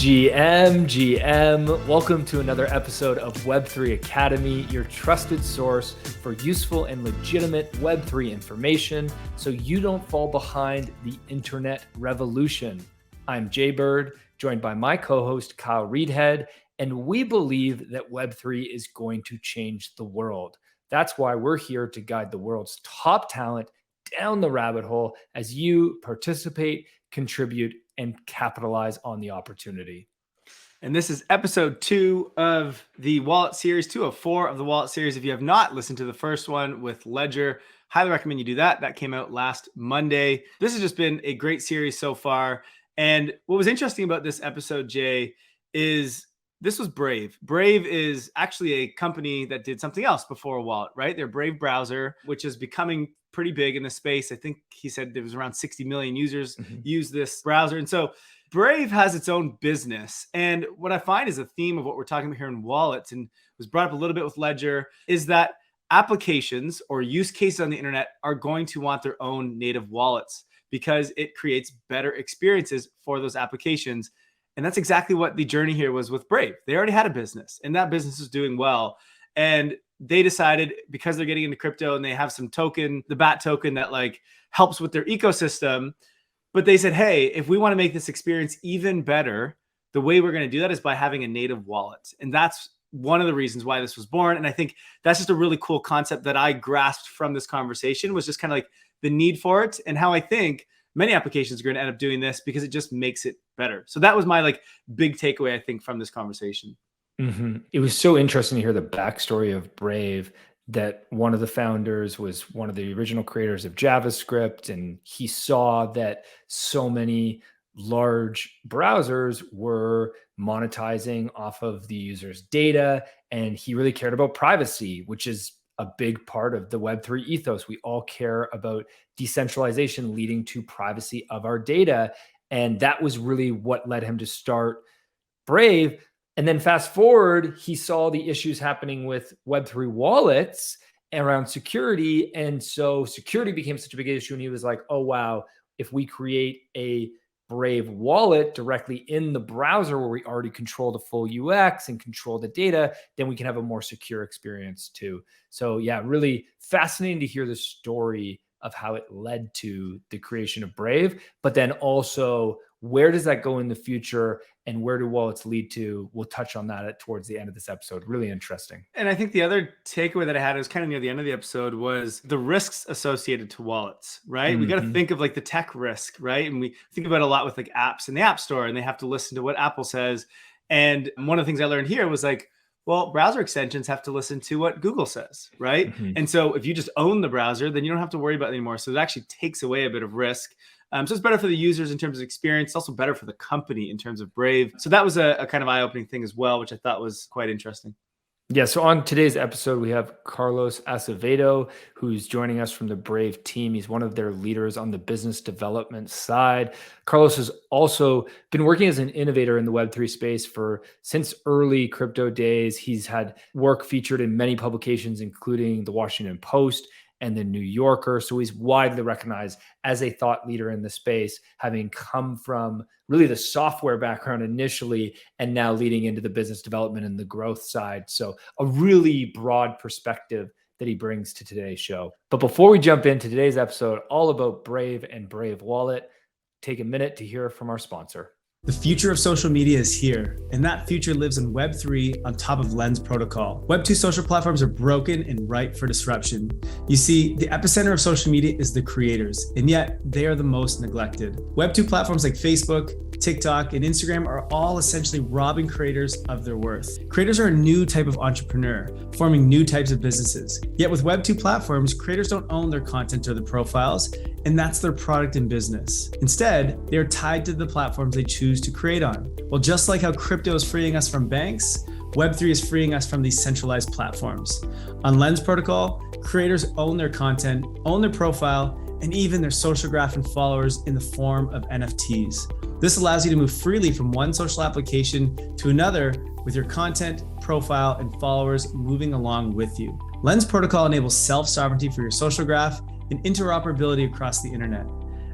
GM, welcome to another episode of Web3 Academy, your trusted source for useful and legitimate Web3 information so you don't fall behind the internet revolution. I'm Jay Bird, joined by my co-host Kyle Reedhead, and we believe that Web3 is going to change the world. That's why we're here to guide the world's top talent down the rabbit hole as you participate, contribute, and capitalize on the opportunity. And this is episode 2 of the Wallet series, 2 of 4 of the Wallet series. If you have not listened to the first one with Ledger, highly recommend you do that. That came out last Monday. This has just been a great series so far. And what was interesting about this episode, Jay, is this was Brave. Brave is actually a company that did something else before a wallet, right? Their Brave browser, which is becoming pretty big in the space. I think he said there was around 60 million users use this browser. And so Brave has its own business. And what I find is a theme of what we're talking about here in wallets, and was brought up a little bit with Ledger, is that applications or use cases on the internet are going to want their own native wallets because it creates better experiences for those applications. And that's exactly what the journey here was with Brave. They already had a business and that business is doing well. And they decided, because they're getting into crypto and they have some token, the BAT token that like helps with their ecosystem. But they said, hey, if we want to make this experience even better, the way we're going to do that is by having a native wallet. And that's one of the reasons why this was born. And I think that's just a really cool concept that I grasped from this conversation, was just kind of like the need for it and how I think many applications are going to end up doing this because it just makes it better. So that was my like big takeaway, I think, from this conversation. It was so interesting to hear the backstory of Brave, that one of the founders was one of the original creators of JavaScript, and he saw that so many large browsers were monetizing off of the user's data, and he really cared about privacy, which is a big part of the Web3 ethos. We all care about decentralization leading to privacy of our data, and that was really what led him to start Brave. And then fast forward, he saw the issues happening with Web3 wallets around security. And so security became such a big issue. And he was like, oh, wow, if we create a Brave wallet directly in the browser where we already control the full UX and control the data, then we can have a more secure experience too. So yeah, really fascinating to hear the story of how it led to the creation of Brave, but then also where does that go in the future and where do wallets lead to? We'll touch on that towards the end of this episode. Really interesting. And I think the other takeaway that I had, it was kind of near the end of the episode, was the risks associated to wallets, right? We got to think of like the tech risk, right? And we think about it a lot with like apps in the App Store, and they have to listen to what Apple says. And one of the things I learned here was like, well, browser extensions have to listen to what Google says, right? And so if you just own the browser, then you don't have to worry about it anymore. So it actually takes away a bit of risk. So it's better for the users in terms of experience. It's also better for the company in terms of Brave. So that was a kind of eye-opening thing as well, which I thought was quite interesting. Yeah, so on today's episode, we have Carlos Acevedo, who's joining us from the Brave team. He's one of their leaders on the business development side. Carlos has also been working as an innovator in the Web3 space since early crypto days. He's had work featured in many publications, including the Washington Post and the New Yorker. So he's widely recognized as a thought leader in the space, having come from really the software background initially, and now leading into the business development and the growth side. So a really broad perspective that he brings to today's show. But before we jump into today's episode, all about Brave and Brave Wallet, take a minute to hear from our sponsor. The future of social media is here, and that future lives in Web3 on top of Lens Protocol. Web2 social platforms are broken and ripe for disruption. You see, the epicenter of social media is the creators, and yet they are the most neglected. Web2 platforms like Facebook, TikTok, and Instagram are all essentially robbing creators of their worth. Creators are a new type of entrepreneur, forming new types of businesses. Yet with Web2 platforms, creators don't own their content or their profiles, and that's their product and business. Instead, they are tied to the platforms they choose to create on. Well, just like how crypto is freeing us from banks, Web3 is freeing us from these centralized platforms. On Lens Protocol, creators own their content, own their profile, and even their social graph and followers in the form of NFTs. This allows you to move freely from one social application to another with your content, profile, and followers moving along with you. Lens Protocol enables self-sovereignty for your social graph and interoperability across the internet.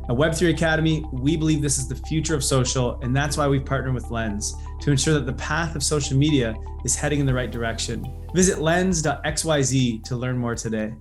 At Web3 Academy, we believe this is the future of social, and that's why we've partnered with Lens to ensure that the path of social media is heading in the right direction. Visit lens.xyz to learn more today.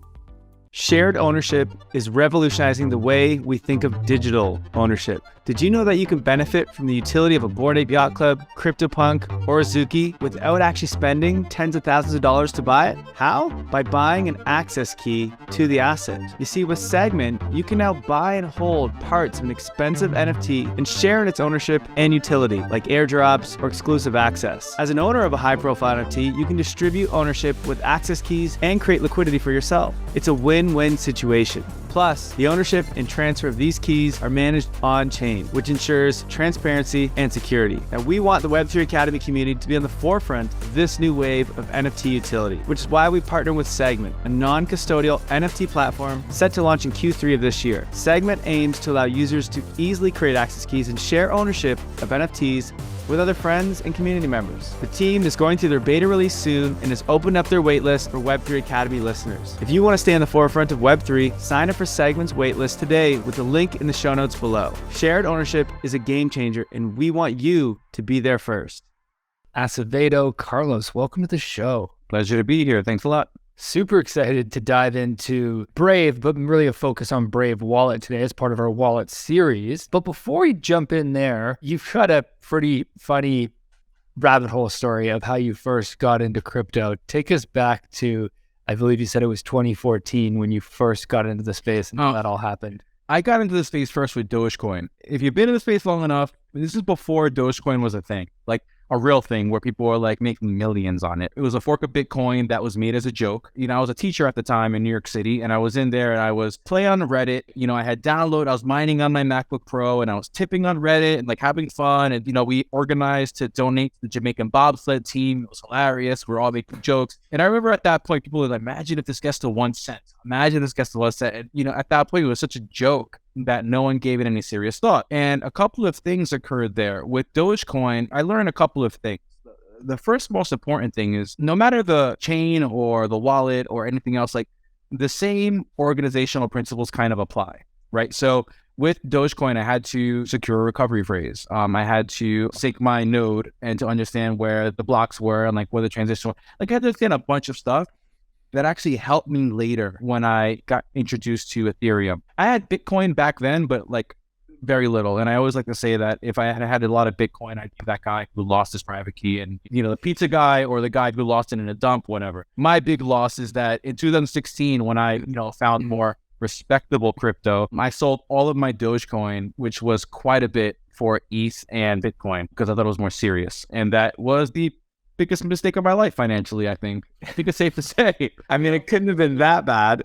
Shared ownership is revolutionizing the way we think of digital ownership. Did you know that you can benefit from the utility of a Bored Ape Yacht Club, CryptoPunk, or a Zuki without actually spending tens of thousands of dollars to buy it? How? By buying an access key to the asset. You see, with Segment, you can now buy and hold parts of an expensive NFT and share in its ownership and utility, like airdrops or exclusive access. As an owner of a high-profile NFT, you can distribute ownership with access keys and create liquidity for yourself. It's a win-win situation. Plus, the ownership and transfer of these keys are managed on-chain, which ensures transparency and security. And we want the Web3 Academy community to be on the forefront of this new wave of NFT utility, which is why we partner with Segment, a non-custodial NFT platform set to launch in Q3 of this year. Segment aims to allow users to easily create access keys and share ownership of NFTs with other friends and community members. The team is going through their beta release soon and has opened up their waitlist for Web3 Academy listeners. If you want to stay on the forefront of Web3, sign up for Segment's waitlist today with the link in the show notes below. Shared ownership is a game changer, and we want you to be there first. Acevedo, Carlos, welcome to the show. Pleasure to be here. Thanks a lot. Super excited to dive into Brave, but really a focus on Brave Wallet today as part of our wallet series. But before we jump in there, you've got a pretty funny rabbit hole story of how you first got into crypto. Take us back to, I believe you said it was 2014 when you first got into the space and that all happened. I got into the space first with Dogecoin. If you've been in the space long enough, this is before Dogecoin was a thing. Like a real thing where people were like making millions on it. It was a fork of Bitcoin that was made as a joke. You know, I was a teacher at the time in New York City, and I was in there and I was playing on Reddit. You know, I had I was mining on my MacBook Pro, and I was tipping on Reddit and like having fun. And, you know, we organized to donate to the Jamaican bobsled team. It was hilarious. We're all making jokes. And I remember at that point, people were like, imagine if this gets to 1 cent. Imagine this gets to 1 cent. And, you know, at that point, it was such a joke that no one gave it any serious thought. And a couple of things occurred there. With Dogecoin, I learned a couple of things. The first most important thing is no matter the chain or the wallet or anything else, like the same organizational principles kind of apply, right? So with Dogecoin, I had to secure a recovery phrase. I had to sync my node and to understand where the blocks were and like where the transition was. Like I had to understand a bunch of stuff that actually helped me later when I got introduced to Ethereum. I had Bitcoin back then, but like very little. And I always like to say that if I had had a lot of Bitcoin, I'd be that guy who lost his private key and, you know, the pizza guy or the guy who lost it in a dump, whatever. My big loss is that in 2016, when I, you know, found more respectable crypto, I sold all of my Dogecoin, which was quite a bit, for ETH and Bitcoin because I thought it was more serious. And that was the biggest mistake of my life financially, I think. I think it's safe to say. I mean, it couldn't have been that bad.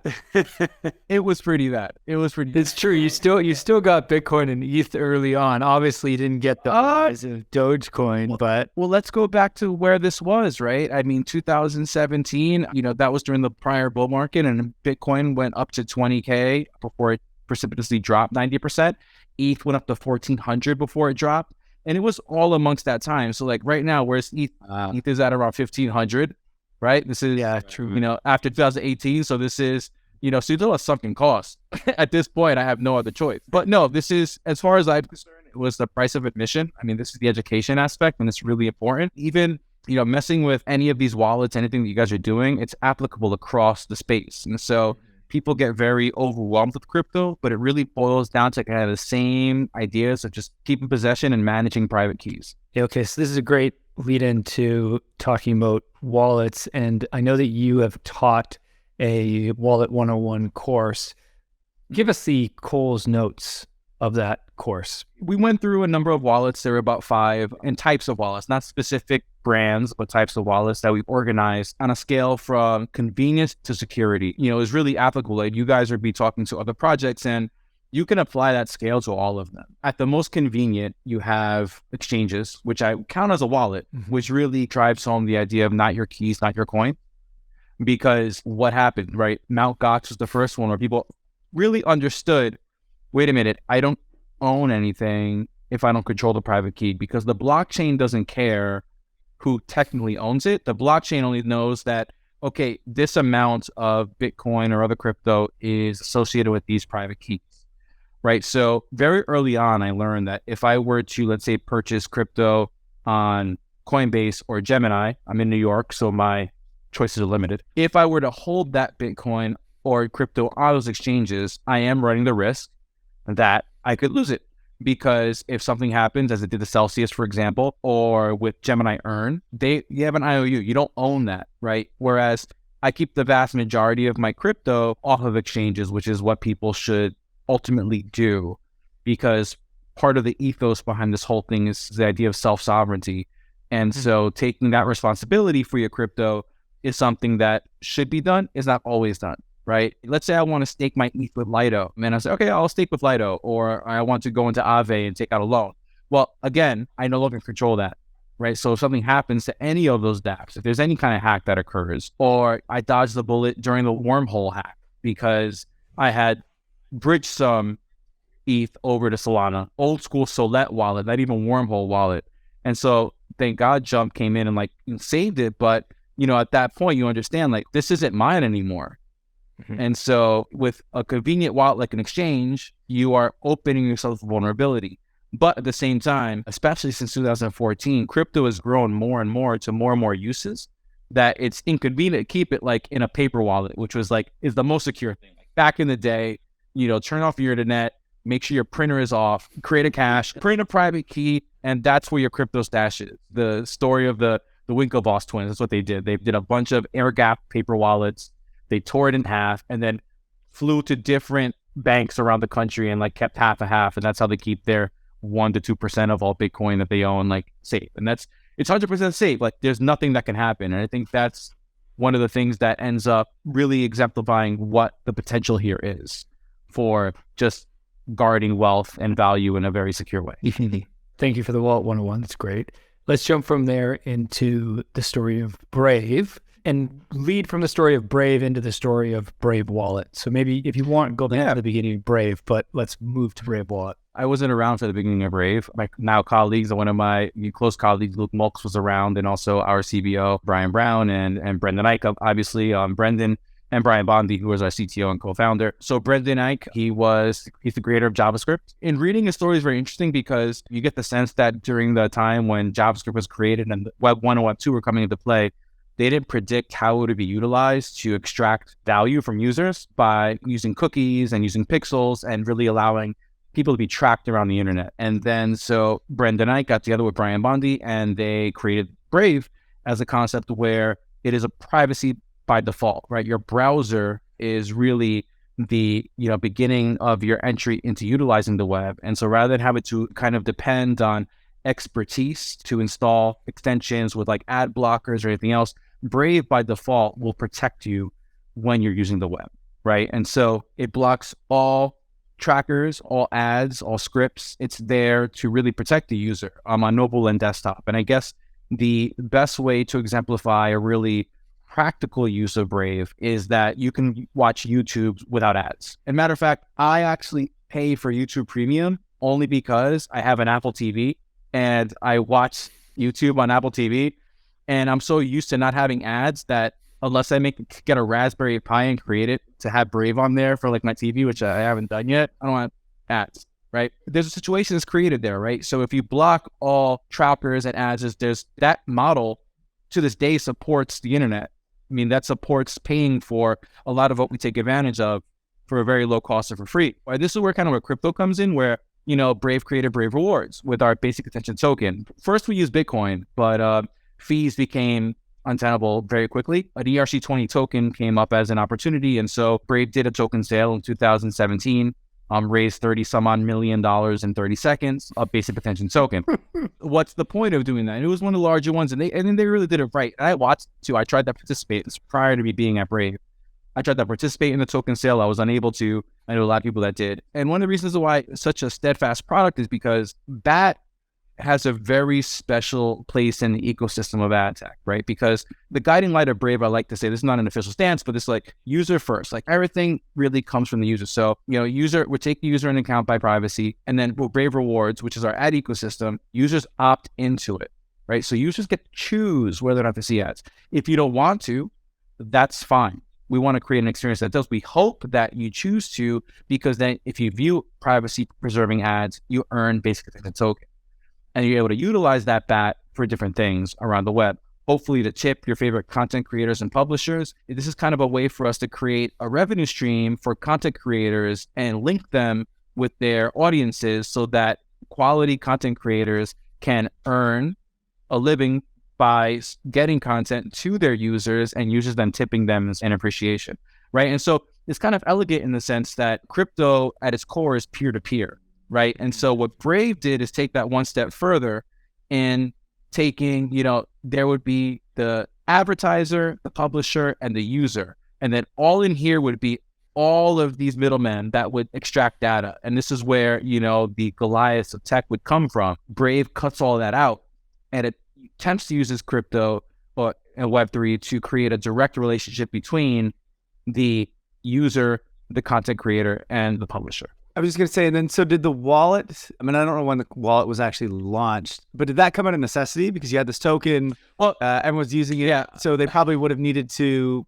It was pretty bad. It's true. You still got Bitcoin and ETH early on. Obviously, you didn't get the rise of Dogecoin, but well, let's go back to where this was, right? I mean, 2017, you know, that was during the prior bull market, and Bitcoin went up to 20K before it precipitously dropped 90%. ETH went up to 1,400 before it dropped. And it was all amongst that time. So like right now, where's ETH? ETH is at around 1,500, right? This is, true. You know, after 2018. So this is, you know, so still a sunken cost. At this point, I have no other choice. But no, this is, as far as I'm concerned, it was the price of admission. I mean, this is the education aspect, and it's really important. Even, you know, messing with any of these wallets, anything that you guys are doing, it's applicable across the space. And so people get very overwhelmed with crypto, but it really boils down to kind of the same ideas of just keeping possession and managing private keys. Okay, so this is a great lead into talking about wallets. And I know that you have taught a Wallet 101 course. Give us the Cole's notes of that course. We went through a number of wallets. There were about 5 and types of wallets, not specific brands, but types of wallets that we've organized on a scale from convenience to security. You know, it's really applicable. Like you guys would be talking to other projects and you can apply that scale to all of them. At the most convenient, you have exchanges, which I count as a wallet, which really drives home the idea of not your keys, not your coin. Because what happened, right? Mt. Gox was the first one where people really understood, wait a minute, I don't own anything if I don't control the private key, because the blockchain doesn't care who technically owns it. The blockchain only knows that, okay, this amount of Bitcoin or other crypto is associated with these private keys. right? So very early on, I learned that if I were to, let's say, purchase crypto on Coinbase or Gemini, I'm in New York, so my choices are limited. If I were to hold that Bitcoin or crypto on those exchanges, I am running the risk that I could lose it. Because if something happens, as it did to Celsius, for example, or with Gemini Earn, you have an IOU. You don't own that, right? Whereas I keep the vast majority of my crypto off of exchanges, which is what people should ultimately do, because part of the ethos behind this whole thing is the idea of self-sovereignty. And so taking that responsibility for your crypto is something that should be done, is not always done, right? Let's say I want to stake my ETH with Lido, and I say, okay, I'll stake with Lido, or I want to go into Aave and take out a loan. Well, again, I no longer control that, right? So if something happens to any of those dApps, if there's any kind of hack that occurs, or I dodged the bullet during the wormhole hack because I had bridged some ETH over to Solana, old school Solette wallet, not even wormhole wallet. And so thank God Jump came in and like saved it. But, at that point you understand like this isn't mine anymore. And so with a convenient wallet like an exchange, you are opening yourself to vulnerability. But at the same time, especially since 2014, crypto has grown more and more to more and more uses that it's inconvenient to keep it like in a paper wallet, which was like, is the most secure thing. Like back in the day, turn off your internet, make sure your printer is off, create a cache, print a private key, and that's where your crypto stash is. The story of the Winklevoss twins, that's what they did. They did a bunch of air-gapped paper wallets. They tore it in half and then flew to different banks around the country and like kept half a half. And that's how they keep their 1% to 2% of all Bitcoin that they own like safe. And it's 100% safe. Like there's nothing that can happen. And I think that's one of the things that ends up really exemplifying what the potential here is for just guarding wealth and value in a very secure way. Thank you for the Wallet 101. That's great. Let's jump from there into the story of Brave and lead from the story of Brave into the story of Brave Wallet. So maybe if you want, go back to the beginning of Brave, but let's move to Brave Wallet. I wasn't around for the beginning of Brave. My now colleagues, one of my close colleagues, Luke Mulks, was around, and also our CBO, Brian Brown, and Brendan Ike, obviously, Brendan, and Brian Bondi, who was our CTO and co-founder. So Brendan Ike, he's the creator of JavaScript. In reading his story is very interesting because you get the sense that during the time when JavaScript was created and Web 1 and Web 2 were coming into play, they didn't predict how it would be utilized to extract value from users by using cookies and using pixels and really allowing people to be tracked around the internet. And then so Brendan Ike got together with Brian Bondi and they created Brave as a concept where it is a privacy by default, right? Your browser is really the beginning of your entry into utilizing the web. And so rather than have it to kind of depend on expertise to install extensions with like ad blockers or anything else, Brave by default will protect you when you're using the web, right? And so it blocks all trackers, all ads, all scripts. It's there to really protect the user on mobile and desktop. And I guess the best way to exemplify a really practical use of Brave is that you can watch YouTube without ads. And matter of fact, I actually pay for YouTube Premium only because I have an Apple TV and I watch YouTube on Apple TV. And I'm so used to not having ads that unless I get a Raspberry Pi and create it to have Brave on there for like my TV, which I haven't done yet, I don't want ads, right? There's a situation that's created there, right? So if you block all trackers and ads, there's that model to this day supports the internet. I mean, that supports paying for a lot of what we take advantage of for a very low cost or for free. Right? This is where crypto comes in, where, Brave created Brave Rewards with our basic attention token. First, we used Bitcoin, but fees became untenable very quickly. An ERC20 token came up as an opportunity. And so Brave did a token sale in 2017, raised 30 some odd $1 million in 30 seconds, a basic attention token. What's the point of doing that? And it was one of the larger ones, and they really did it right. And I watched too. I tried to participate. This prior to me being at Brave. I tried to participate in the token sale. I was unable to. I know a lot of people that did. And one of the reasons why it's such a steadfast product is because that has a very special place in the ecosystem of ad tech, right? Because the guiding light of Brave, I like to say, this is not an official stance, but it's like user first. Like everything really comes from the user. So, we take the user into account by privacy, and then with Brave Rewards, which is our ad ecosystem, users opt into it, right? So users get to choose whether or not to see ads. If you don't want to, that's fine. We want to create an experience that does. We hope that you choose to, because then if you view privacy preserving ads, you earn basically the token. And you're able to utilize that BAT for different things around the web. Hopefully to tip your favorite content creators and publishers. This is kind of a way for us to create a revenue stream for content creators and link them with their audiences so that quality content creators can earn a living by getting content to their users and users then tipping them as an appreciation, right? And so it's kind of elegant in the sense that crypto at its core is peer-to-peer, right? And so what Brave did is take that one step further in taking, there would be the advertiser, the publisher, and the user. And then all in here would be all of these middlemen that would extract data. And this is where, the Goliaths of tech would come from. Brave cuts all that out, and it attempts to use this crypto and Web3 to create a direct relationship between the user, the content creator, and the publisher. I was just going to say, and then, so did the wallet, I don't know when the wallet was actually launched, but did that come out of necessity because you had this token? Well, everyone's using it. Yeah. So they probably would have needed to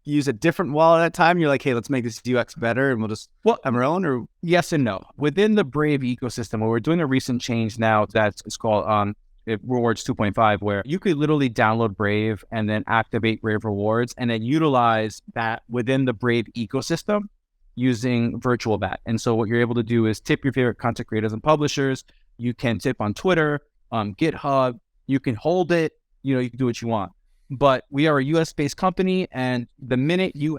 use a different wallet at that time. You're like, hey, let's make this UX better and we'll just have our own, or? Yes and no. Within the Brave ecosystem, where we're doing a recent change now it's called Rewards 2.5, where you could literally download Brave and then activate Brave Rewards and then utilize that within the Brave ecosystem using virtual BAT. And so what you're able to do is tip your favorite content creators and publishers. You can tip on Twitter, GitHub. You can hold it. You can do what you want. But we are a US-based company, and the minute you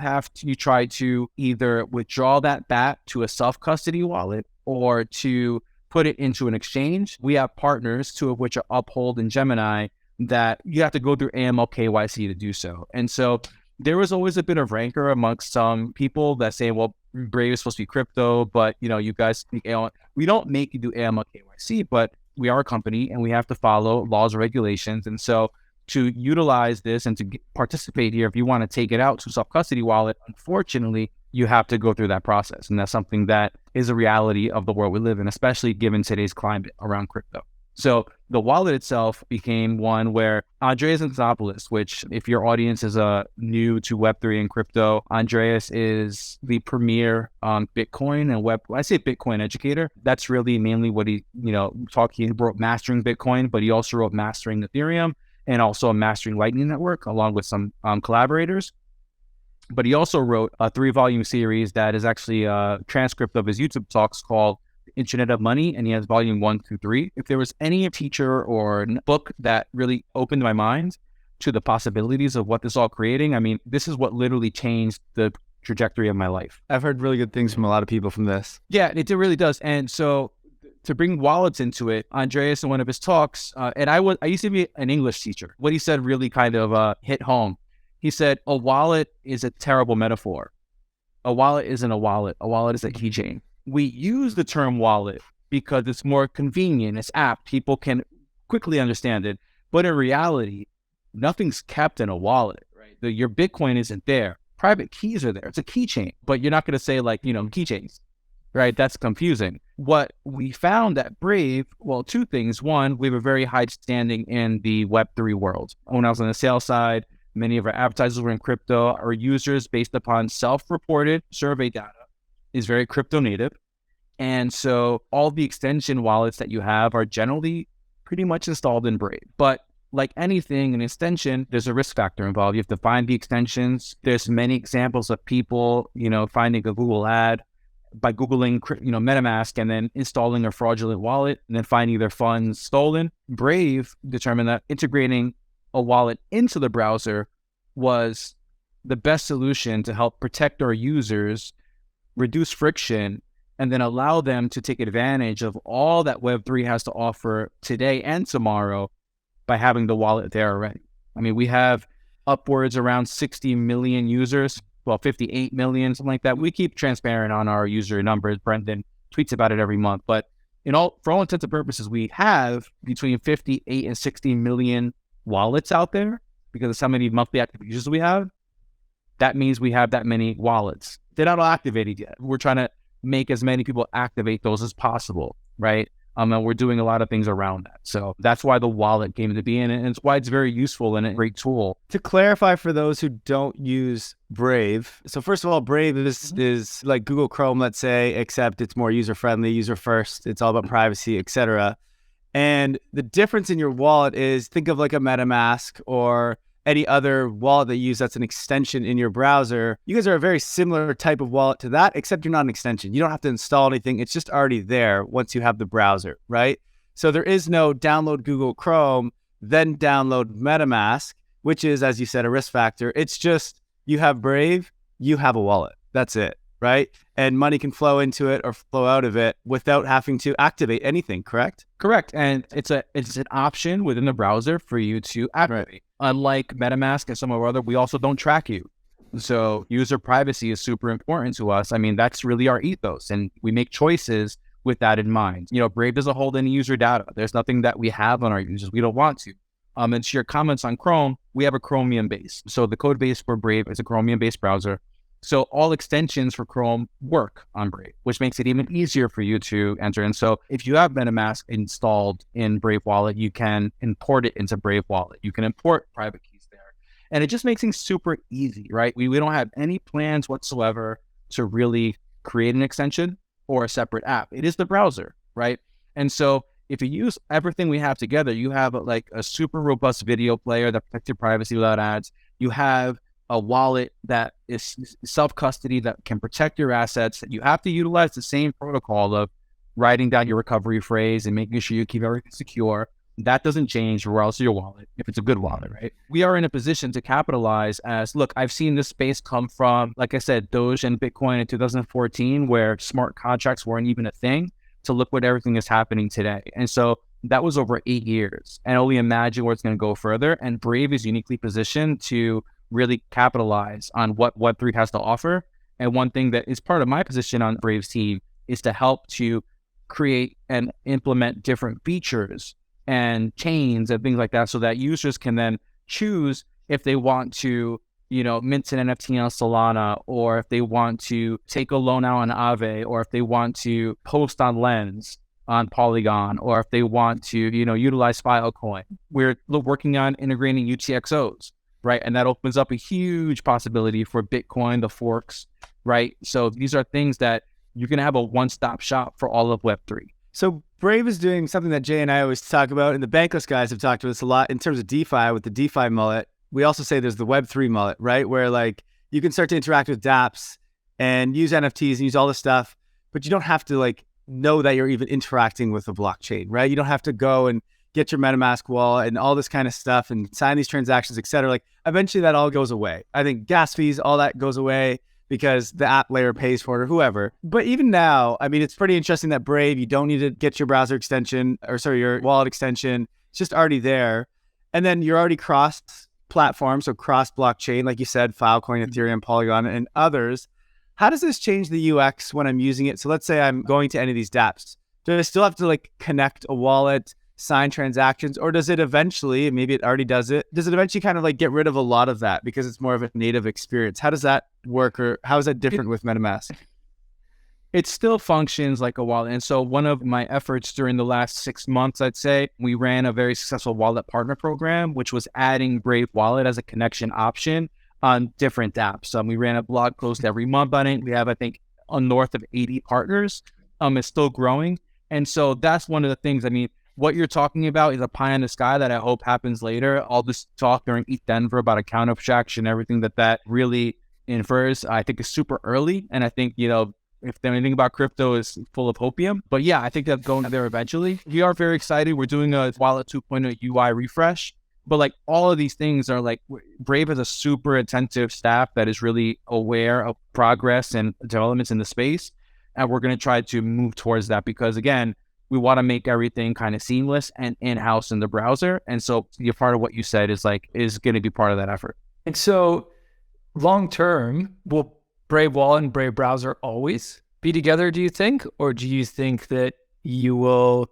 try to either withdraw that BAT to a self-custody wallet or to put it into an exchange, we have partners, two of which are Uphold and Gemini, that you have to go through AML KYC to do so. And so there was always a bit of rancor amongst some people that say, well, Brave is supposed to be crypto, but you guys think we don't make you do AML KYC, but we are a company and we have to follow laws and regulations. And so to utilize this and to participate here, if you want to take it out to self-custody wallet, unfortunately, you have to go through that process. And that's something that is a reality of the world we live in, especially given today's climate around crypto. So the wallet itself became one where Andreas Antonopoulos, which if your audience is new to Web3 and crypto, Andreas is the premier Bitcoin and when I say Bitcoin educator, that's really mainly what he wrote Mastering Bitcoin, but he also wrote Mastering Ethereum and also Mastering Lightning Network, along with some collaborators. But he also wrote a 3-volume series that is actually a transcript of his YouTube talks called Internet of Money, and he has volume 1 through 3. If there was any teacher or book that really opened my mind to the possibilities of what this all creating, this is what literally changed the trajectory of my life. I've heard really good things from a lot of people from this. Yeah, it really does. And so to bring wallets into it, Andreas in one of his talks, and I used to be an English teacher. What he said really kind of hit home. He said, a wallet is a terrible metaphor. A wallet isn't a wallet. A wallet is a keychain. We use the term wallet because it's more convenient, it's apt, people can quickly understand it. But in reality, nothing's kept in a wallet, right? Your Bitcoin isn't there. Private keys are there. It's a keychain, but you're not going to say keychains, right? That's confusing. What we found at Brave, well, two things. One, we have a very high standing in the Web3 world. When I was on the sales side, many of our advertisers were in crypto. Our users, based upon self-reported survey data, is very crypto native. And so all the extension wallets that you have are generally pretty much installed in Brave. But like anything, an extension, there's a risk factor involved. You have to find the extensions. There's many examples of people, finding a Google ad by Googling, MetaMask and then installing a fraudulent wallet and then finding their funds stolen. Brave determined that integrating a wallet into the browser was the best solution to help protect our users, reduce friction, and then allow them to take advantage of all that Web3 has to offer today and tomorrow by having the wallet there already. We have upwards around 60 million users, 58 million, something like that. We keep transparent on our user numbers. Brendan tweets about it every month. But for all intents and purposes, we have between 58 and 60 million wallets out there because of how many monthly active users we have. That means we have that many wallets. They're not all activated yet. We're trying to make as many people activate those as possible, right? And we're doing a lot of things around that. So that's why the wallet came to be, and it's why it's very useful and a great tool. To clarify for those who don't use Brave, so first of all, Brave is like Google Chrome, let's say, except it's more user-friendly, user-first. It's all about privacy, etc. And the difference in your wallet is, think of like a MetaMask or any other wallet that you use that's an extension in your browser. You guys are a very similar type of wallet to that, except you're not an extension. You don't have to install anything. It's just already there once you have the browser, right? So there is no download Google Chrome, then download MetaMask, which is, as you said, a risk factor. It's just you have Brave, you have a wallet. That's it, right? And money can flow into it or flow out of it without having to activate anything, correct? Correct. And it's an option within the browser for you to activate. Right. Unlike MetaMask and some of our other, we also don't track you. So user privacy is super important to us. I mean, that's really our ethos, and we make choices with that in mind. You know, Brave doesn't hold any user data. There's nothing that we have on our users. We don't want to. And to your comments on Chrome, we have a Chromium base. So the code base for Brave is a Chromium based browser. So all extensions for Chrome work on Brave, which makes it even easier for you to enter. And so if you have MetaMask installed in Brave Wallet, you can import it into Brave Wallet. You can import private keys there. And it just makes things super easy, right? We don't have any plans whatsoever to really create an extension or a separate app. It is the browser, right? And so if you use everything we have together, you have like a super robust video player that protects your privacy without ads. You have a wallet that is self-custody that can protect your assets. You have to utilize the same protocol of writing down your recovery phrase and making sure you keep everything secure. That doesn't change regardless of your wallet, if it's a good wallet, right? We are in a position to capitalize as, look, I've seen this space come from, like I said, Doge and Bitcoin in 2014, where smart contracts weren't even a thing, to look what everything is happening today. And so that was over 8 years. And only imagine where it's going to go further. And Brave is uniquely positioned to really capitalize on what Web3 has to offer. And one thing that is part of my position on Brave's team is to help to create and implement different features and chains and things like that, so that users can then choose if they want to, you know, mint an NFT on Solana, or if they want to take a loan out on Aave, or if they want to post on Lens on Polygon, or if they want to, you know, utilize Filecoin. We're working on integrating UTXOs. Right. And that opens up a huge possibility for Bitcoin, the forks. Right. So these are things that you're going to have a one-stop shop for all of Web3. So Brave is doing something that Jay and I always talk about, and the Bankless guys have talked about this a lot in terms of DeFi with the DeFi mullet. We also say there's the Web3 mullet, right? Where like you can start to interact with dApps and use NFTs and use all this stuff, but you don't have to like know that you're even interacting with the blockchain, right? You don't have to go and get your MetaMask wallet and all this kind of stuff and sign these transactions, et cetera. Like eventually that all goes away. I think gas fees, all that goes away because the app layer pays for it or whoever. But even now, I mean, it's pretty interesting that Brave, you don't need to get your browser extension your wallet extension. It's just already there. And then you're already cross-platform, so cross-blockchain, like you said, Filecoin, Ethereum, Polygon, and others. How does this change the UX when I'm using it? So let's say I'm going to any of these dApps. Do I still have to like connect a wallet, sign transactions, or does it eventually, maybe it already does it eventually kind of like get rid of a lot of that because it's more of a native experience? How does that work, or how is that different with MetaMask? It still functions like a wallet. And so one of my efforts during the last 6 months, I'd say, we ran a very successful wallet partner program, which was adding Brave Wallet as a connection option on different apps. We ran a blog post every month on it. We have, I think, north of 80 partners. It's still growing. And so that's one of the things, I mean, what you're talking about is a pie in the sky that I hope happens later. All this talk during ETH Denver about account abstraction, everything that really infers, I think is super early. And I think, you know, if anything about crypto is full of hopium. But yeah, I think that's going there eventually. We are very excited. We're doing a Wallet 2.0 UI refresh. But like all of these things are like, Brave has a super attentive staff that is really aware of progress and developments in the space. And we're going to try to move towards that because, again, we want to make everything kind of seamless and in-house in the browser. And so part of what you said is going to be part of that effort. And so long-term, will Brave Wallet and Brave Browser always be together, do you think? Or do you think that you will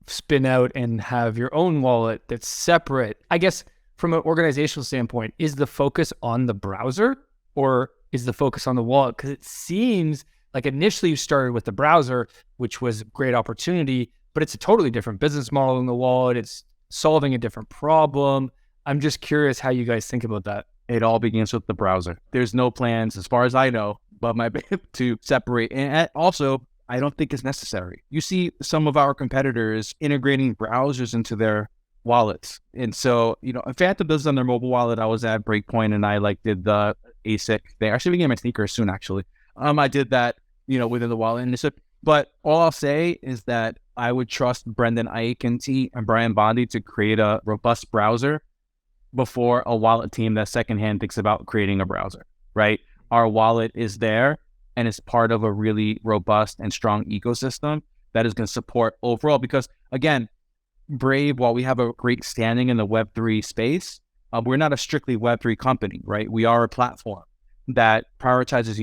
spin out and have your own wallet that's separate? I guess from an organizational standpoint, is the focus on the browser or is the focus on the wallet? Because it seems like initially you started with the browser, which was a great opportunity, but it's a totally different business model in the wallet. It's solving a different problem. I'm just curious how you guys think about that. It all begins with the browser. There's no plans, as far as I know, but to separate. And also, I don't think it's necessary. You see some of our competitors integrating browsers into their wallets. And so, Phantom does it on their mobile wallet. I was at Breakpoint and I did the ASIC thing. I should be getting my sneakers soon, actually. I did that, within the wallet. And but all I'll say is that I would trust Brendan Ike and Brian Bondi to create a robust browser before a wallet team that secondhand thinks about creating a browser, right? Our wallet is there and it's part of a really robust and strong ecosystem that is going to support overall. Because again, Brave, while we have a great standing in the Web3 space, we're not a strictly Web3 company, right? We are a platform that prioritizes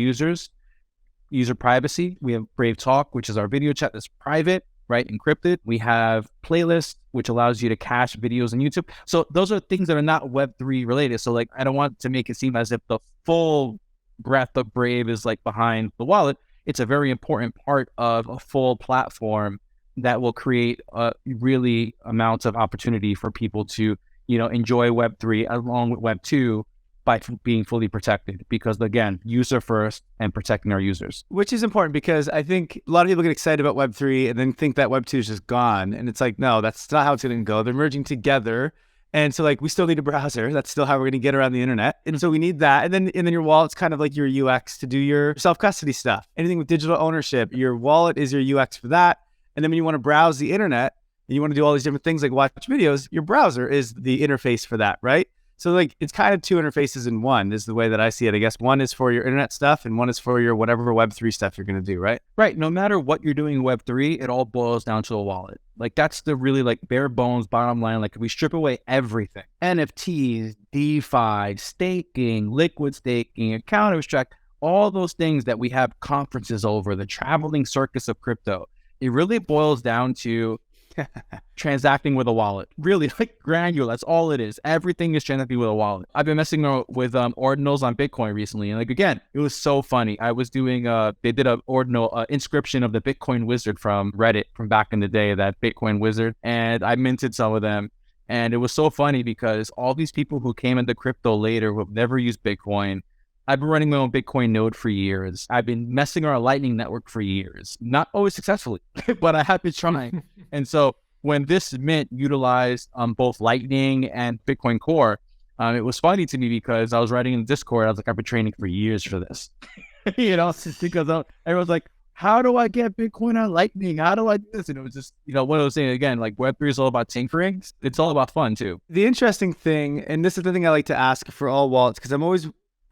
user privacy. We have Brave Talk, which is our video chat that's private, right? Encrypted. We have Playlists, which allows you to cache videos on YouTube. So those are things that are not Web3 related. So I don't want to make it seem as if the full breadth of Brave is behind the wallet. It's a very important part of a full platform that will create really amounts of opportunity for people to, enjoy Web3 along with Web2 by being fully protected. Because again, user first and protecting our users. Which is important because I think a lot of people get excited about Web3 and then think that Web2 is just gone. And it's no, that's not how it's going to go. They're merging together. And so we still need a browser. That's still how we're going to get around the internet. And so we need that. And then your wallet's kind of like your UX to do your self-custody stuff. Anything with digital ownership, your wallet is your UX for that. And then when you want to browse the internet and you want to do all these different things like watch videos, your browser is the interface for that, right? So it's kind of two interfaces in one is the way that I see it. I guess one is for your internet stuff and one is for your whatever Web3 stuff you're going to do, right? Right. No matter what you're doing in Web3, it all boils down to a wallet. That's the really bare bones bottom line. If we strip away everything, NFTs, DeFi, staking, liquid staking, account abstract, all those things that we have conferences over, the traveling circus of crypto, it really boils down to transacting with a wallet. Really granular. That's all it is. Everything is transacting with a wallet. I've been messing with ordinals on Bitcoin recently. And again, it was so funny. I was doing they did an ordinal inscription of the Bitcoin wizard from Reddit from back in the day, that Bitcoin wizard. And I minted some of them. And it was so funny because all these people who came into crypto later who have never used Bitcoin, I've been running my own Bitcoin node for years. I've been messing around Lightning Network for years. Not always successfully, but I have been trying. And so when this mint utilized both Lightning and Bitcoin Core, it was funny to me because I was writing in Discord. I was I've been training for years for this. Because everyone's like, how do I get Bitcoin on Lightning? How do I do this? And it was just, what I was saying again, Web3 is all about tinkering. It's all about fun too. The interesting thing, and this is the thing I like to ask for all wallets, because I'm always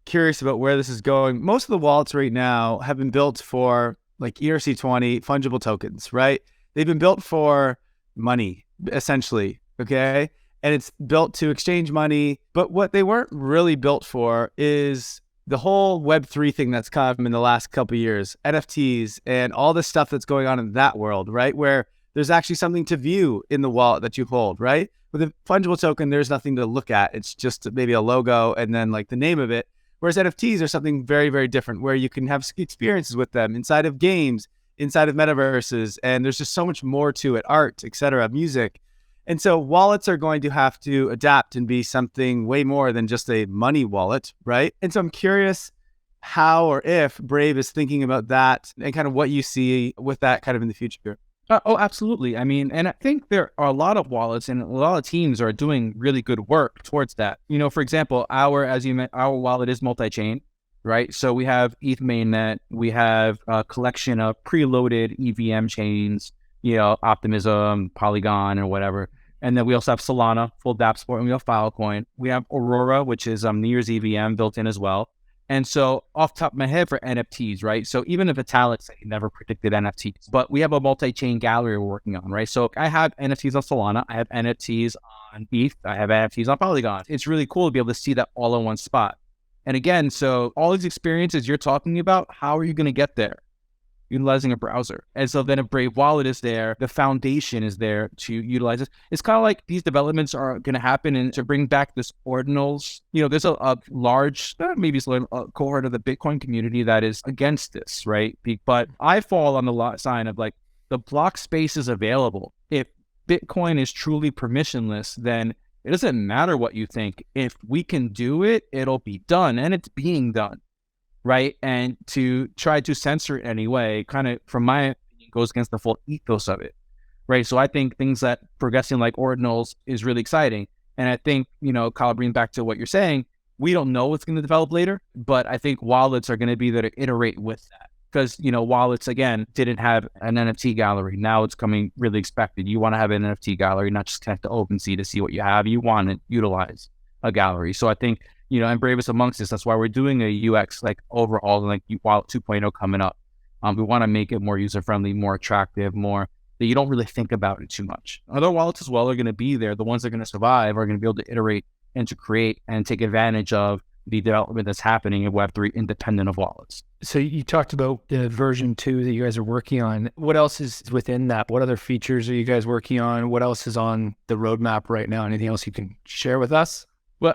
curious about where this is going. Most of the wallets right now have been built for ERC20 fungible tokens, right? They've been built for money, essentially, okay? And it's built to exchange money. But what they weren't really built for is the whole Web3 thing that's come in the last couple of years, NFTs and all the stuff that's going on in that world, right? Where there's actually something to view in the wallet that you hold, right? With a fungible token, there's nothing to look at. It's just maybe a logo and then the name of it. Whereas NFTs are something very, very different where you can have experiences with them inside of games, inside of metaverses, and there's just so much more to it, art, etc., music. And so wallets are going to have to adapt and be something way more than just a money wallet, right? And so I'm curious how or if Brave is thinking about that and kind of what you see with that kind of in the future. Oh, absolutely. I mean, and I think there are a lot of wallets and a lot of teams are doing really good work towards that. For example, our wallet is multi-chain, right? So we have ETH mainnet, we have a collection of preloaded EVM chains, Optimism, Polygon, or whatever. And then we also have Solana, full dApp support, and we have Filecoin. We have Aurora, which is Near's EVM built in as well. And so off the top of my head for NFTs, right? So even if Vitalik never predicted NFTs, but we have a multi-chain gallery we're working on, right? So I have NFTs on Solana, I have NFTs on ETH, I have NFTs on Polygon. It's really cool to be able to see that all in one spot. And again, so all these experiences you're talking about, how are you going to get there? Utilizing a browser. And so then a Brave wallet is there, the foundation is there to utilize this. It's kind of like these developments are going to happen, and to bring back this ordinals, there's a large, maybe it's a cohort of the Bitcoin community that is against this, right? But I fall on the side of the block space is available. If Bitcoin is truly permissionless, then it doesn't matter what you think. If we can do it, it'll be done, and it's being done, right? And to try to censor it anyway, kind of, from my opinion, goes against the full ethos of it, right? So I think things that progressing like ordinals is really exciting. And I think, Kyle, bringing back to what you're saying, we don't know what's going to develop later, but I think wallets are going to be there to iterate with that. Because, wallets, again, didn't have an NFT gallery. Now it's coming really expected. You want to have an NFT gallery, not just connect to OpenSea to see what you have. You want to utilize a gallery. So I think, and Brave is amongst this. That's why we're doing a UX overhaul, like Wallet 2.0 coming up. We want to make it more user-friendly, more attractive, more that you don't really think about it too much. Other wallets as well are going to be there. The ones that are going to survive are going to be able to iterate and to create and take advantage of the development that's happening in Web3 independent of wallets. So you talked about the version 2 that you guys are working on. What else is within that? What other features are you guys working on? What else is on the roadmap right now? Anything else you can share with us? Well,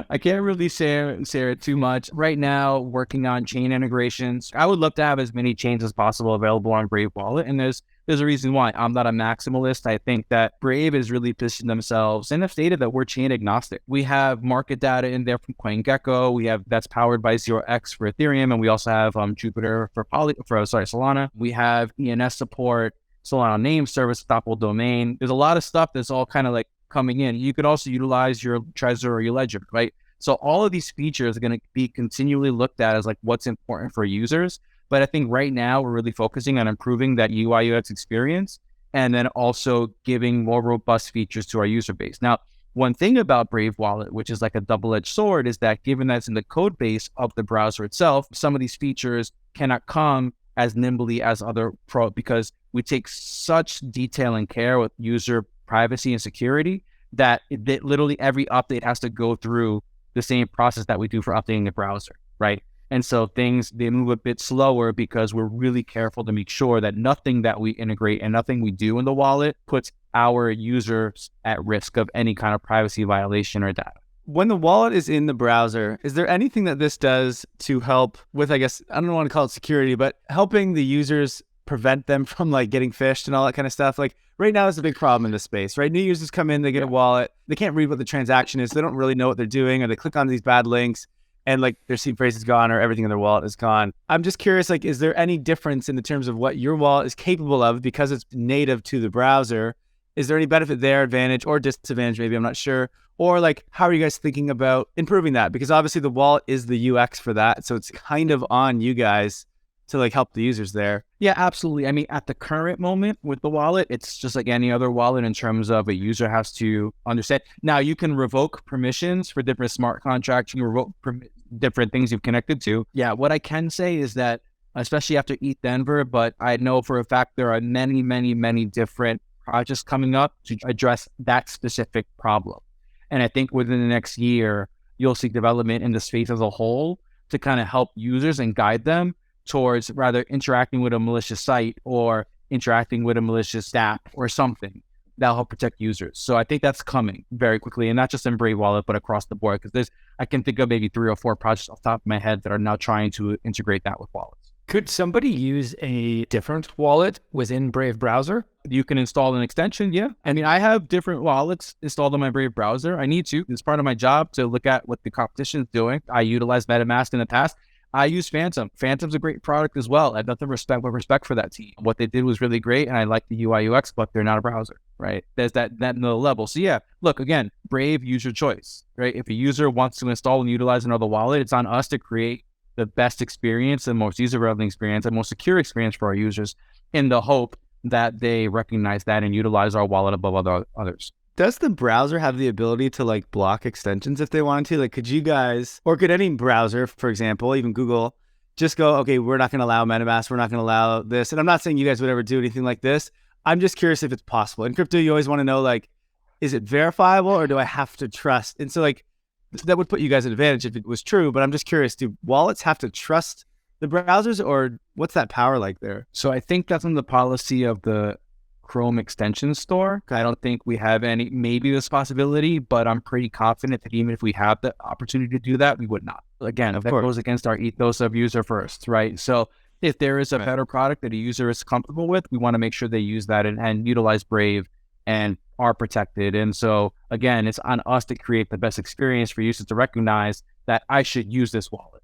I can't really share it too much. Right now, working on chain integrations. I would love to have as many chains as possible available on Brave Wallet. And there's a reason why. I'm not a maximalist. I think that Brave is really positioned themselves and have stated that we're chain agnostic. We have market data in there from CoinGecko. We have that's powered by 0x for Ethereum. And we also have Jupiter for Solana. We have ENS support, Solana name service, stoppable domain. There's a lot of stuff that's all kind of like coming in. You could also utilize your Trezor or your Ledger, right? So all of these features are going to be continually looked at as like what's important for users. But I think right now we're really focusing on improving that UI UX experience and then also giving more robust features to our user base. Now, one thing about Brave Wallet, which is like a double-edged sword, is that given that's in the code base of the browser itself, some of these features cannot come as nimbly as other because we take such detail and care with user privacy and security that literally every update has to go through the same process that we do for updating the browser, right? And so they move a bit slower because we're really careful to make sure that nothing that we integrate and nothing we do in the wallet puts our users at risk of any kind of privacy violation or data. When the wallet is in the browser, is there anything that this does to help with, I guess, I don't want to call it security, but helping the users prevent them from like getting phished and all that kind of stuff? Like right now is a big problem in this space, right? New users come in, they get a wallet, they can't read what the transaction is, they don't really know what they're doing, or they click on these bad links and like their seed phrase is gone or everything in their wallet is gone. I'm just curious, like, is there any difference in the terms of what your wallet is capable of because it's native to the browser? Is there any benefit there, advantage or disadvantage maybe, I'm not sure. Or like, how are you guys thinking about improving that? Because obviously the wallet is the UX for that. So it's kind of on you guys to like help the users there. Yeah, absolutely. I mean, at the current moment with the wallet, it's just like any other wallet in terms of a user has to understand. Now you can revoke permissions for different smart contracts. You can revoke different things you've connected to. Yeah, what I can say is that, especially after ETH Denver, but I know for a fact there are many, many, many different projects coming up to address that specific problem. And I think within the next year, you'll see development in the space as a whole to kind of help users and guide them towards rather interacting with a malicious site or interacting with a malicious app or something that'll help protect users. So I think that's coming very quickly, and not just in Brave Wallet, but across the board, because I can think of maybe 3 or 4 projects off the top of my head that are now trying to integrate that with wallets. Could somebody use a different wallet within Brave browser? You can install an extension, yeah. I mean, I have different wallets installed on my Brave browser. I need to. It's part of my job to look at what the competition is doing. I utilized MetaMask in the past. I use Phantom. Phantom's a great product as well. I have nothing but respect for that team. What they did was really great, and I like the UI UX, but they're not a browser, right? There's that another level. So yeah, look, again, Brave, user choice, right? If a user wants to install and utilize another wallet, it's on us to create the best experience, the most user-friendly experience, and most secure experience for our users in the hope that they recognize that and utilize our wallet above others. Does the browser have the ability to like block extensions if they wanted to? Like, could you guys, or could any browser, for example, even Google, just go, okay, we're not going to allow MetaMask, we're not going to allow this. And I'm not saying you guys would ever do anything like this. I'm just curious if it's possible. In crypto, you always want to know, like, is it verifiable or do I have to trust? And so like, that would put you guys at advantage if it was true, but I'm just curious, do wallets have to trust the browsers, or what's that power like there? So I think that's in the policy of the Chrome extension store. I don't think we have any, maybe this possibility, but I'm pretty confident that even if we have the opportunity to do that, we would not. Again, that goes against our ethos of user first, right? So If there is a better product that a user is comfortable with, we want to make sure they use that and utilize Brave and are protected. And so again, it's on us to create the best experience for users to recognize that I should use this wallet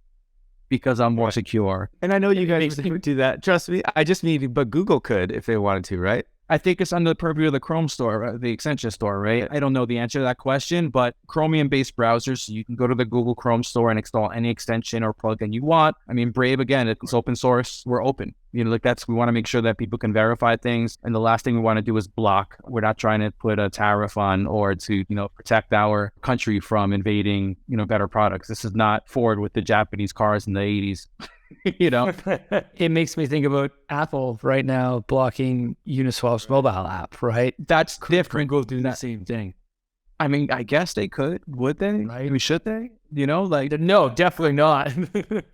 because I'm more secure. And I know you guys would do that. Trust me. I just mean, but Google could if they wanted to, right? I think it's under the purview of the Chrome store, the extension store, right? I don't know the answer to that question, but Chromium-based browsers, so you can go to the Google Chrome store and install any extension or plugin you want. I mean, Brave, again, it's open source. We're open. You know, like we want to make sure that people can verify things. And the last thing we want to do is block. We're not trying to put a tariff on or to, protect our country from invading, better products. This is not Ford with the Japanese cars in the 80s. It makes me think about Apple right now blocking Uniswap's mobile app, right? That's different. Google do the same thing. I mean, I guess they could. Would they? Right. I mean, should they? No, definitely not.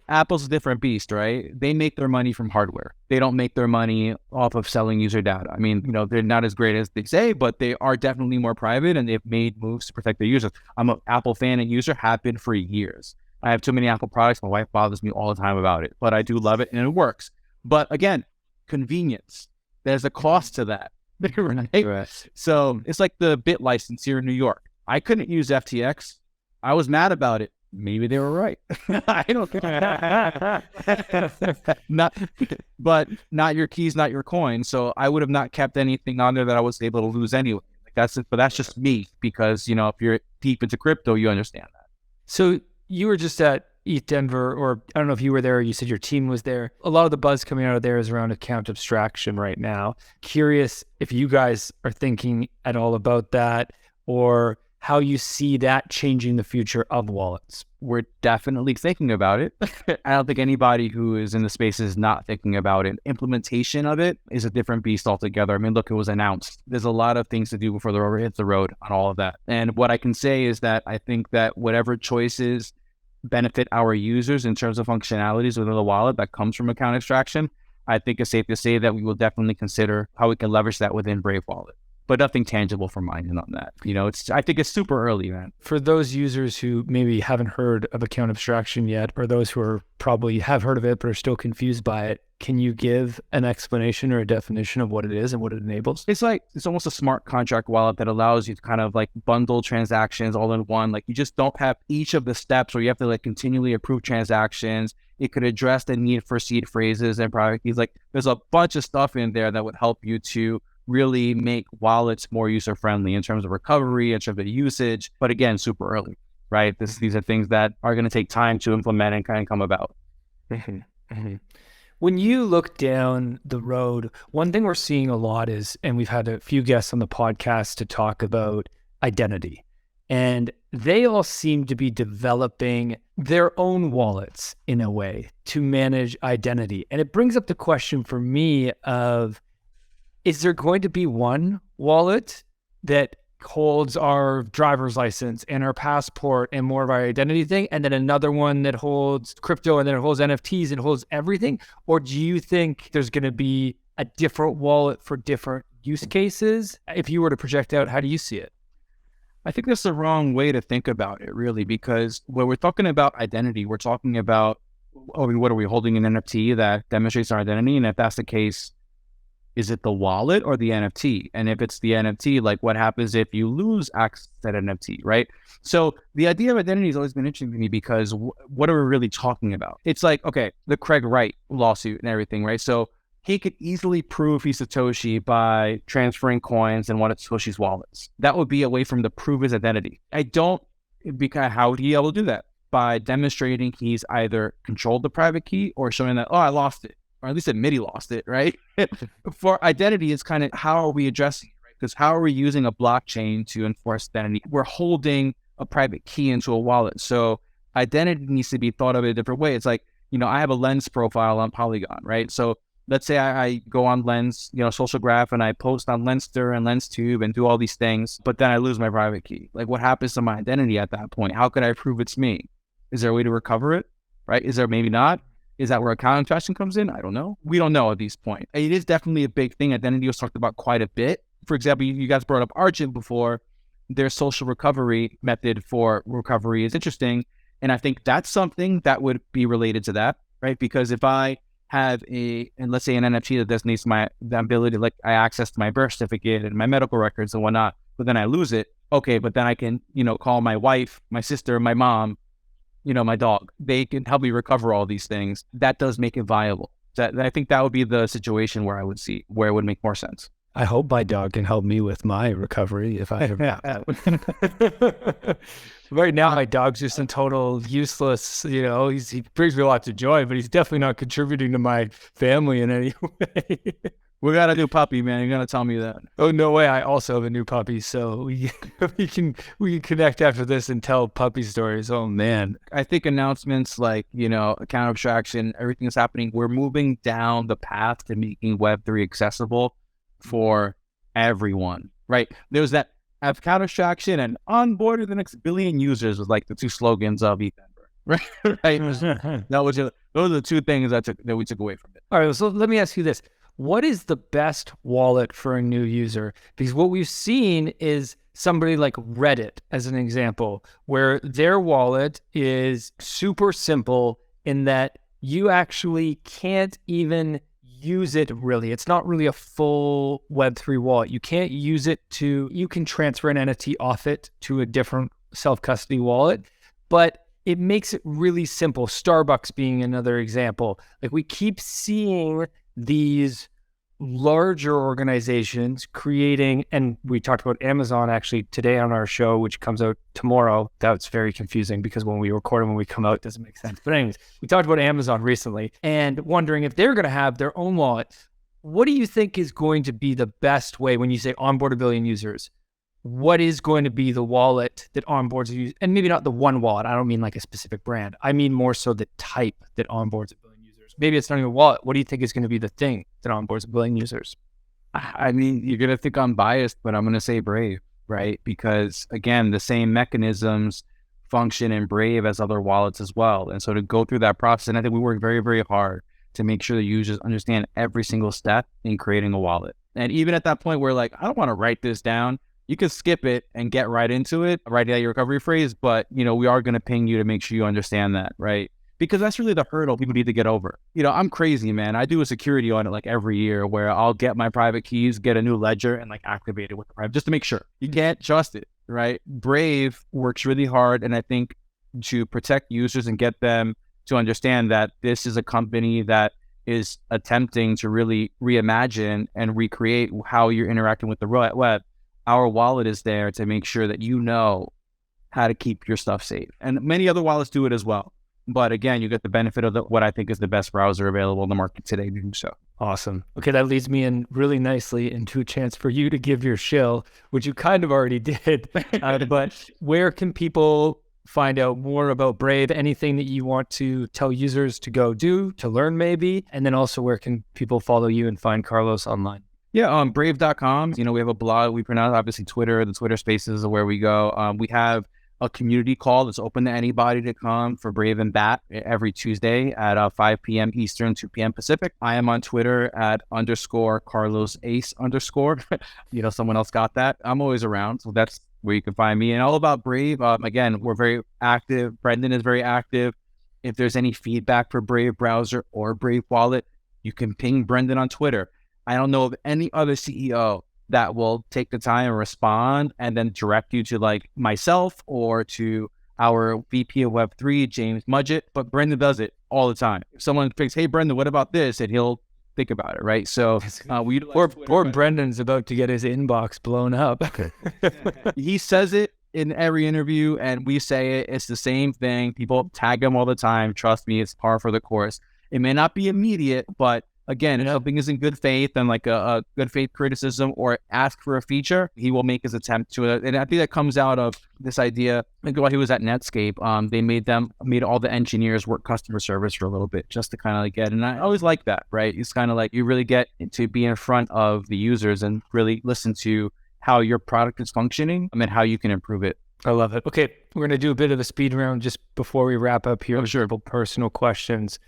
Apple's a different beast, right? They make their money from hardware. They don't make their money off of selling user data. I mean, they're not as great as they say, but they are definitely more private and they've made moves to protect their users. I'm an Apple fan and user, have been for years. I have too many Apple products. My wife bothers me all the time about it, but I do love it and it works. But again, convenience. There's a cost to that. Right? So it's like the bit license here in New York. I couldn't use FTX. I was mad about it. Maybe they were right. I don't but not your keys, not your coin. So I would have not kept anything on there that I was able to lose anyway. That's it. But that's just me because, if you're deep into crypto, you understand that. So you were just at ETH Denver, or I don't know if you were there, or you said your team was there. A lot of the buzz coming out of there is around account abstraction right now. Curious if you guys are thinking at all about that or how you see that changing the future of wallets. We're definitely thinking about it. I don't think anybody who is in the space is not thinking about it. Implementation of it is a different beast altogether. I mean, look, it was announced. There's a lot of things to do before the rubber hits the road on all of that. And what I can say is that I think that whatever choices benefit our users in terms of functionalities within the wallet that comes from account extraction, I think it's safe to say that we will definitely consider how we can leverage that within Brave Wallet. But nothing tangible for mine on that. I think it's super early, man. For those users who maybe haven't heard of account abstraction yet, or those who are probably have heard of it but are still confused by it, can you give an explanation or a definition of what it is and what it enables? It's almost a smart contract wallet that allows you to kind of bundle transactions all in one. You just don't have each of the steps where you have to continually approve transactions. It could address the need for seed phrases and private keys. There's a bunch of stuff in there that would help you to really make wallets more user-friendly in terms of recovery, in terms of usage, but again, super early, right? These are things that are going to take time to implement and kind of come about. When you look down the road, one thing we're seeing a lot is, and we've had a few guests on the podcast to talk about identity, and they all seem to be developing their own wallets in a way to manage identity. And it brings up the question for me of, is there going to be one wallet that holds our driver's license and our passport and more of our identity thing, and then another one that holds crypto and then it holds NFTs and holds everything? Or do you think there's going to be a different wallet for different use cases? If you were to project out, how do you see it? I think that's the wrong way to think about it, really, because when we're talking about identity, we're talking about, what are we holding an NFT that demonstrates our identity? And if that's the case, is it the wallet or the NFT? And if it's the NFT, what happens if you lose access to that NFT, right? So the idea of identity has always been interesting to me because what are we really talking about? It's okay, the Craig Wright lawsuit and everything, right? So he could easily prove he's Satoshi by transferring coins in one of Satoshi's wallets. That would be a way for him to prove his identity. Because how would he be able to do that? By demonstrating he's either controlled the private key or showing that, I lost it. Or at least admit he lost it, right? For identity, it's kind of how are we addressing it, right? Because how are we using a blockchain to enforce identity? We're holding a private key into a wallet. So identity needs to be thought of in a different way. It's I have a Lens profile on Polygon, right? So let's say I go on Lens, social graph, and I post on Lenster and LensTube and do all these things, but then I lose my private key. What happens to my identity at that point? How could I prove it's me? Is there a way to recover it, right? Is there maybe not? Is that where account abstraction comes in? I don't know. We don't know at this point. It is definitely a big thing. Identity was talked about quite a bit. For example, you guys brought up Argent before. Their social recovery method for recovery is interesting. And I think that's something that would be related to that, right? Because if I have and let's say an NFT that designates the ability, like I access to my birth certificate and my medical records and whatnot, but then I lose it. Okay, but then I can, call my wife, my sister, my mom, my dog. They can help me recover all these things. That does make it viable. I think that would be the situation where I would see where it would make more sense. I hope my dog can help me with my recovery if I ever. Right now, my dog's just a total useless. He brings me lots of joy, but he's definitely not contributing to my family in any way. We got a new puppy, man. You're gonna tell me that? Oh, no way! I also have a new puppy, so we can connect after this and tell puppy stories. Oh man, I think announcements like account abstraction, everything that's happening. We're moving down the path to making Web3 accessible for everyone. Right? There was that account abstraction and onboard the next billion users was like the two slogans of Ethan. Right? Right. Those are the two things that we took away from it. All right. So let me ask you this. What is the best wallet for a new user? Because what we've seen is somebody like Reddit, as an example, where their wallet is super simple in that you actually can't even use it really. It's not really a full Web3 wallet. You can't use it you can transfer an NFT off it to a different self-custody wallet, but it makes it really simple. Starbucks being another example. Like we keep seeing these larger organizations creating, and we talked about Amazon actually today on our show, which comes out tomorrow. That's very confusing because when we record and when we come out, it doesn't make sense. But anyways, we talked about Amazon recently and wondering if they're going to have their own wallet. What do you think is going to be the best way when you say onboard a billion users? What is going to be the wallet that onboards a user? And maybe not the one wallet. I don't mean like a specific brand. I mean more so the type that onboards a billion. Maybe it's not even a wallet. What do you think is going to be the thing that onboards a billion users? I mean, you're going to think I'm biased, but I'm going to say Brave, right? Because again, the same mechanisms function in Brave as other wallets as well. And so to go through that process, and I think we work very, very hard to make sure the users understand every single step in creating a wallet. And even at that point where like, I don't want to write this down, you can skip it and get right into it, write out your recovery phrase, but we are going to ping you to make sure you understand that, right? Because that's really the hurdle people need to get over. I'm crazy, man. I do a security audit like every year where I'll get my private keys, get a new ledger and like activate it with the private, just to make sure. You can't trust it, right? Brave works really hard. And I think to protect users and get them to understand that this is a company that is attempting to really reimagine and recreate how you're interacting with the web. Our wallet is there to make sure that you know how to keep your stuff safe. And many other wallets do it as well. But again, you get the benefit of what I think is the best browser available in the market today to do so. Awesome. Okay, that leads me in really nicely into a chance for you to give your shill, which you kind of already did. But where can people find out more about Brave? Anything that you want to tell users to go do, to learn maybe? And then also where can people follow you and find Carlos online? Yeah, brave.com. We have a blog. We pronounce obviously Twitter. The Twitter Spaces is where we go. We have a community call that's open to anybody to come for Brave and Bat every Tuesday at 5 p.m. Eastern, 2 p.m. Pacific. I am on Twitter at _CarlosAce_. Someone else got that. I'm always around, so that's where you can find me. And all about Brave, again, we're very active. Brendan is very active. If there's any feedback for Brave browser or Brave wallet, you can ping Brendan on Twitter. I don't know of any other CEO that will take the time and respond and then direct you to like myself or to our VP of Web3, James Mudgett. But Brendan does it all the time. If someone thinks, hey, Brendan, what about this? And he'll think about it, right? So we poor Brendan's about to get his inbox blown up. He says it in every interview and we say it. It's the same thing. People tag him all the time. Trust me, it's par for the course. It may not be immediate, but again, if something is in good faith and like a good faith criticism or ask for a feature, he will make his attempt to it. And I think that comes out of this idea. I think while he was at Netscape, they made all the engineers work customer service for a little bit just to kind of like get. And I always like that, right? It's kind of like you really get to be in front of the users and really listen to how your product is functioning and how you can improve it. I love it. Okay, we're going to do a bit of a speed round just before we wrap up here. Sure. Personal questions.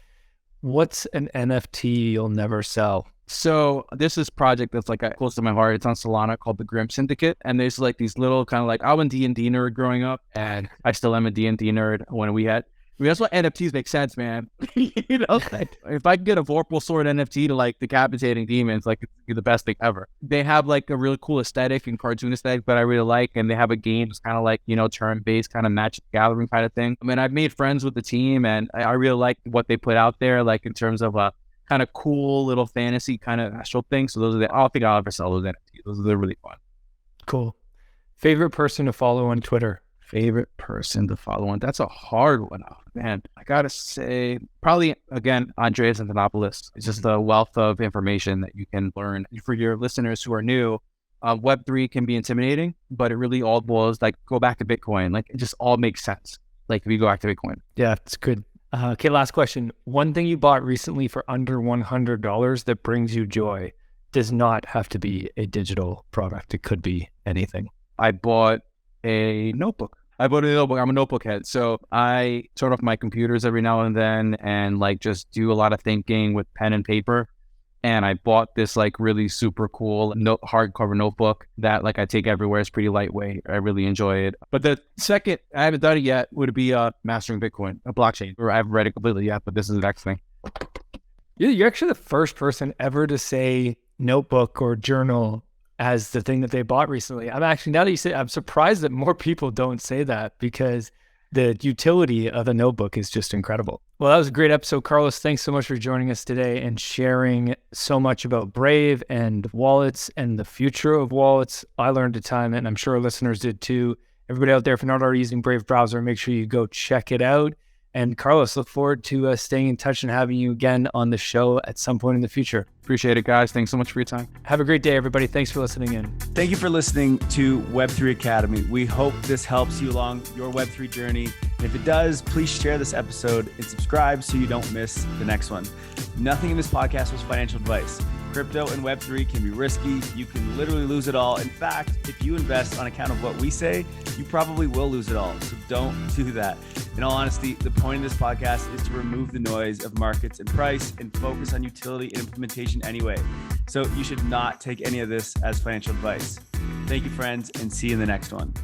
What's an NFT you'll never sell? So this is a project that's like close to my heart. It's on Solana called the Grim Syndicate. And there's like these little kind of like, I was a D&D nerd growing up and I still am a D&D nerd when we had mean, that's why NFTs make sense, man. You know, like, if I could get a Vorpal Sword NFT to like decapitating demons, like it'd be the best thing ever. They have like a really cool aesthetic and cartoon aesthetic that I really like, and they have a game that's kind of like, you know, turn-based kind of Magic the Gathering kind of thing. I mean, I've made friends with the team, and I really like what they put out there, like in terms of a kind of cool little fantasy kind of astral thing. So those are I don't think I'll ever sell those NFTs. Those are really fun. Cool. Favorite person to follow on Twitter? Favorite person to follow on? That's a hard one. Oh, man, I gotta say, probably again, Andreas Antonopoulos. It's just a wealth of information that you can learn. For your listeners who are new, Web3 can be intimidating, but it really all boils like go back to Bitcoin. Like it just all makes sense. Like if you go back to Bitcoin. Yeah, it's good. Okay, last question. One thing you bought recently for under $100 that brings you joy does not have to be a digital product. It could be anything. I bought a notebook. I'm a notebook head. So I turn off my computers every now and then and like just do a lot of thinking with pen and paper. And I bought this like really super cool hardcover notebook that like I take everywhere. It's pretty lightweight. I really enjoy it. But the second, I haven't done it yet, would be Mastering Bitcoin, a blockchain. Or I haven't read it completely yet, but this is the next thing. You're actually the first person ever to say notebook or journal as the thing that they bought recently. I'm actually, now that you say, I'm surprised that more people don't say that because the utility of a notebook is just incredible. Well, that was a great episode. Carlos, thanks so much for joining us today and sharing so much about Brave and wallets and the future of wallets. I learned a ton, and I'm sure our listeners did too. Everybody out there, if you're not already using Brave browser, make sure you go check it out. And Carlos, look forward to staying in touch and having you again on the show at some point in the future. Appreciate it, guys. Thanks so much for your time. Have a great day, everybody. Thanks for listening in. Thank you for listening to Web3 Academy. We hope this helps you along your Web3 journey. And if it does, please share this episode and subscribe so you don't miss the next one. Nothing in this podcast was financial advice. Crypto and Web3 can be risky. You can literally lose it all. In fact, if you invest on account of what we say, you probably will lose it all. So don't do that. In all honesty, the point of this podcast is to remove the noise of markets and price and focus on utility and implementation anyway. So you should not take any of this as financial advice. Thank you, friends, and see you in the next one.